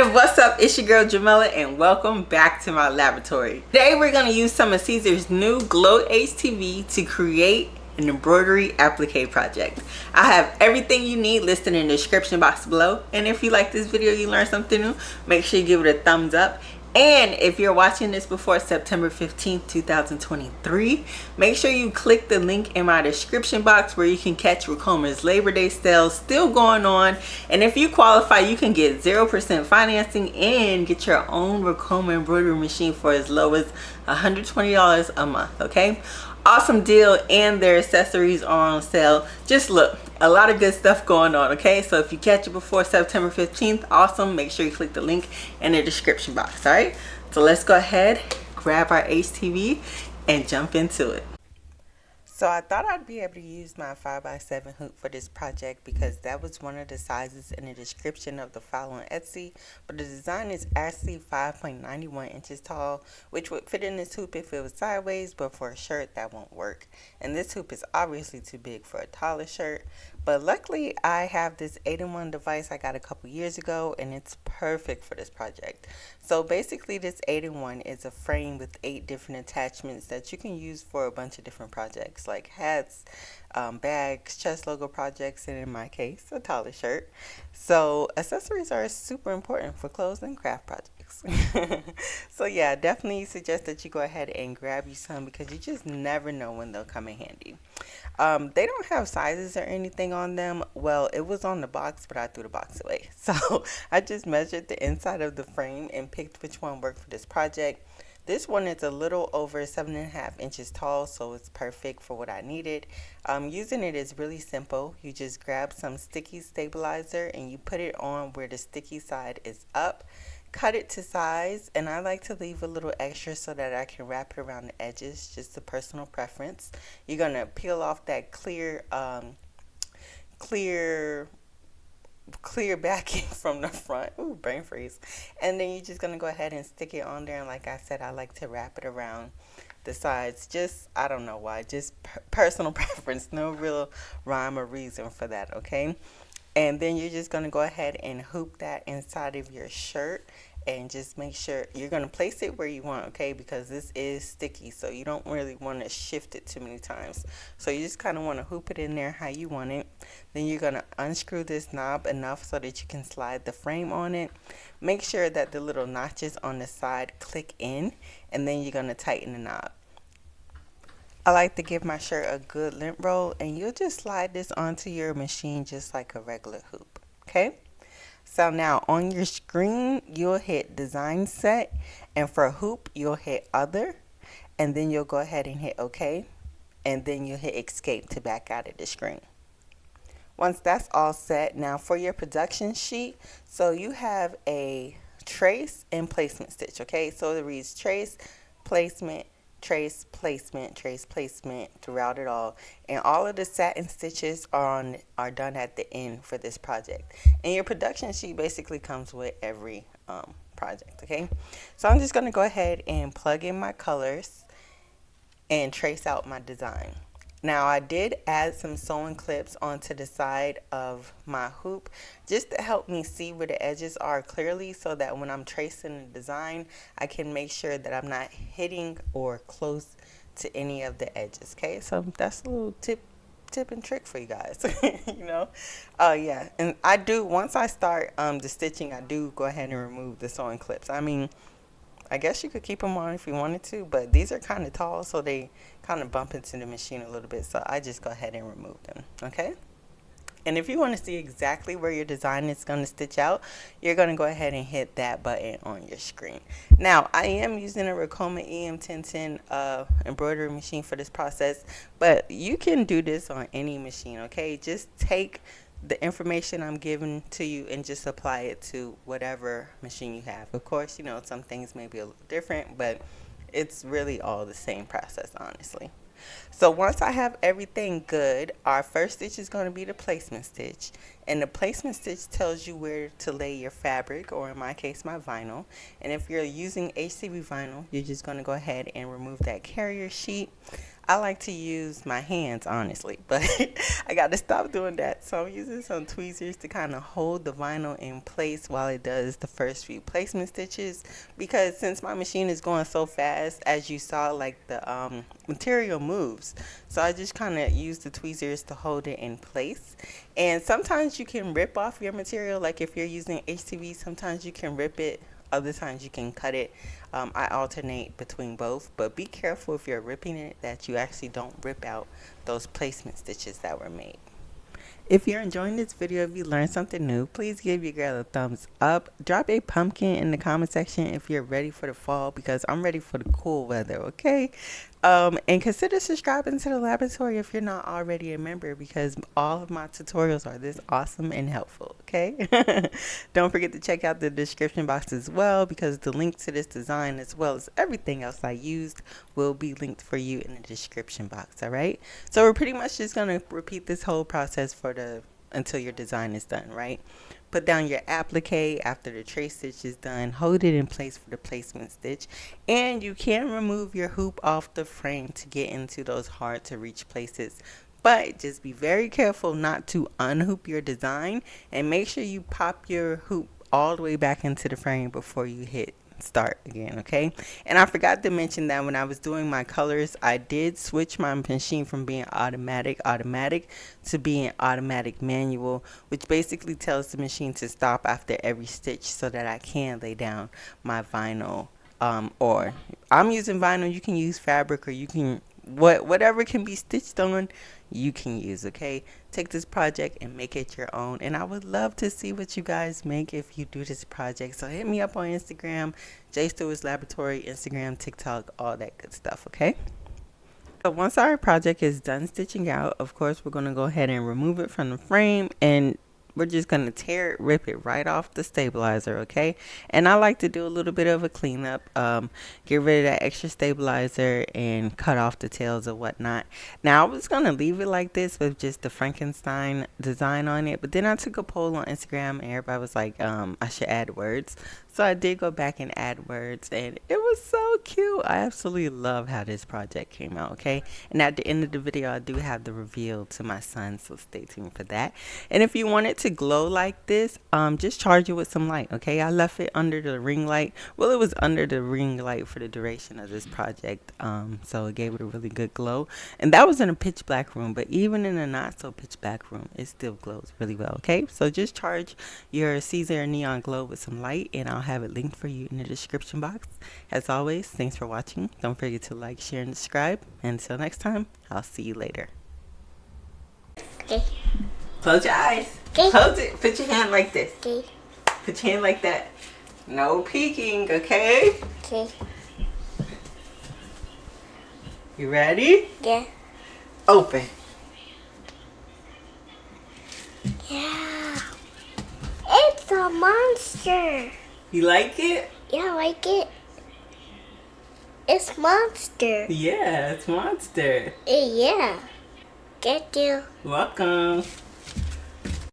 What's up? It's your girl Jamila and welcome back to my laboratory. Today we're going to use some of Siser's new Glow HTV to create an embroidery applique project. I have everything you need listed in the description box below, and if you like this video, you learned something new, make sure you give it a thumbs up. And if you're watching this before September 15th, 2023, make sure you click the link in my description box where you can catch Racoma's Labor Day sales still going on. And if you qualify, you can get 0% financing and get your own Racoma embroidery machine for as low as $120 a month, okay? Awesome deal, and their accessories are on sale. Just look, a lot of good stuff going on, okay? So if you catch it before September 15th, awesome. Make sure you click the link in the description box, all right? So let's go ahead, grab our HTV and jump into it. So I thought I'd be able to use my 5x7 hoop for this project because that was one of the sizes in the description of the file on Etsy. But the design is actually 5.91 inches tall, which would fit in this hoop if it was sideways, but for a shirt that won't work. And this hoop is obviously too big for a taller shirt. But luckily I have this 8-in-1 device I got a couple years ago, and it's perfect for this project. So basically this 8-in-1 is a frame with 8 different attachments that you can use for a bunch of different projects like hats, bags, chest logo projects, and in my case a taller shirt. So accessories are super important for clothes and craft projects. So yeah, definitely suggest that you go ahead and grab you some because you just never know when they'll come in handy. They don't have sizes or anything on them. Well, it was on the box, but I threw the box away. So I just measured the inside of the frame and picked which one worked for this project. This one is a little over 7.5 inches tall, so it's perfect for what I needed. Using it is really simple. You just grab some sticky stabilizer and you put it on where the sticky side is up. Cut it to size, and I like to leave a little extra so that I can wrap it around the edges, just a personal preference. You're going to peel off that clear backing from the front. Ooh, brain freeze. And then you're just going to go ahead and stick it on there, and like I said, I like to wrap it around the sides. Just, I don't know why, just personal preference. No real rhyme or reason for that, okay? And then you're just going to go ahead and hoop that inside of your shirt, and just make sure you're going to place it where you want, okay? Because this is sticky, so you don't really want to shift it too many times. So you just kind of want to hoop it in there how you want it. Then you're going to unscrew this knob enough so that you can slide the frame on it. Make sure that the little notches on the side click in, and then you're going to tighten the knob. I like to give my shirt a good lint roll, and you'll just slide this onto your machine just like a regular hoop, okay? So now on your screen, you'll hit design set, and for hoop, you'll hit other, and then you'll go ahead and hit OK, and then you'll hit escape to back out of the screen. Once that's all set, now for your production sheet, so you have a trace and placement stitch, okay? So it reads trace, placement, trace, placement, trace, placement throughout it all, and all of the satin stitches are done at the end for this project. And your production sheet basically comes with every project, okay? So I'm just going to go ahead and plug in my colors and trace out my design. Now I did add some sewing clips onto the side of my hoop just to help me see where the edges are clearly, so that when I'm tracing the design, I can make sure that I'm not hitting or close to any of the edges, okay? So that's a little tip and trick for you guys, you know? Yeah, and I do, once I start the stitching, I do go ahead and remove the sewing clips. I mean, I guess you could keep them on if you wanted to, but these are kind of tall, so they kind of bump into the machine a little bit, so I just go ahead and remove them, okay? And if you want to see exactly where your design is going to stitch out, you're going to go ahead and hit that button on your screen. Now, I am using a Racoma EM1010 embroidery machine for this process, but you can do this on any machine, okay? Just take the information I'm giving to you and just apply it to whatever machine you have. Of course, you know, some things may be a little different, but it's really all the same process, honestly. So once I have everything good, our first stitch is going to be the placement stitch, and the placement stitch tells you where to lay your fabric, or in my case my vinyl. And if you're using HTV vinyl, you're just going to go ahead and remove that carrier sheet. I like to use my hands, honestly, but I got to stop doing that. So I'm using some tweezers to kind of hold the vinyl in place while it does the first few placement stitches, because since my machine is going so fast, as you saw, like the material moves. So I just kind of use the tweezers to hold it in place. And sometimes you can rip off your material, like if you're using HTV, sometimes you can rip it. Other times you can cut it. I alternate between both, but be careful if you're ripping it that you actually don't rip out those placement stitches that were made. If you're enjoying this video, if you learned something new, please give your girl a thumbs up. Drop a pumpkin in the comment section if you're ready for the fall, because I'm ready for the cool weather, okay? And consider subscribing to the laboratory if you're not already a member, because all of my tutorials are this awesome and helpful, okay? Don't forget to check out the description box as well, because the link to this design as well as everything else I used will be linked for you in the description box, all right? So we're pretty much just going to repeat this whole process for until your design is done, right? Put down your applique after the trace stitch is done. Hold it in place for the placement stitch. And you can remove your hoop off the frame to get into those hard to reach places. But just be very careful not to unhoop your design, and make sure you pop your hoop all the way back into the frame before you hit start again, okay? And I forgot to mention that when I was doing my colors, I did switch my machine from being automatic to being automatic manual, which basically tells the machine to stop after every stitch so that I can lay down my vinyl. Or I'm using vinyl, you can use fabric, or you can whatever can be stitched on, you can use, okay? Take this project and make it your own, and I would love to see what you guys make if you do this project. So hit me up on Instagram, J Stewart's Laboratory, Instagram, TikTok, all that good stuff, okay? So once our project is done stitching out, of course we're going to go ahead and remove it from the frame, and we're just going to rip it right off the stabilizer, okay? And I like to do a little bit of a cleanup, get rid of that extra stabilizer and cut off the tails or whatnot. Now I was going to leave it like this with just the Frankenstein design on it, but then I took a poll on Instagram and everybody was like, I should add words. So I did go back and add words, and it was so cute. I absolutely love how this project came out, okay? And at the end of the video, I do have the reveal to my son, so stay tuned for that. And if you want it to glow like this, just charge it with some light, okay? I left it under the ring light. Well, it was under the ring light for the duration of this project, so it gave it a really good glow. And that was in a pitch black room, but even in a not so pitch black room, it still glows really well, okay? So just charge your Siser Neon Glow with some light, and I'll have it linked for you in the description box. As always, thanks for watching. Don't forget to like, share, and subscribe. Until next time, I'll see you later. Okay. Close your eyes. Okay. Close it. Put your hand like this. Okay. Put your hand like that. No peeking, okay? Okay. You ready? Yeah. Open. Yeah. It's a monster. You like it? Yeah, I like it. It's monster. Yeah, it's monster. Yeah. Get you. Welcome.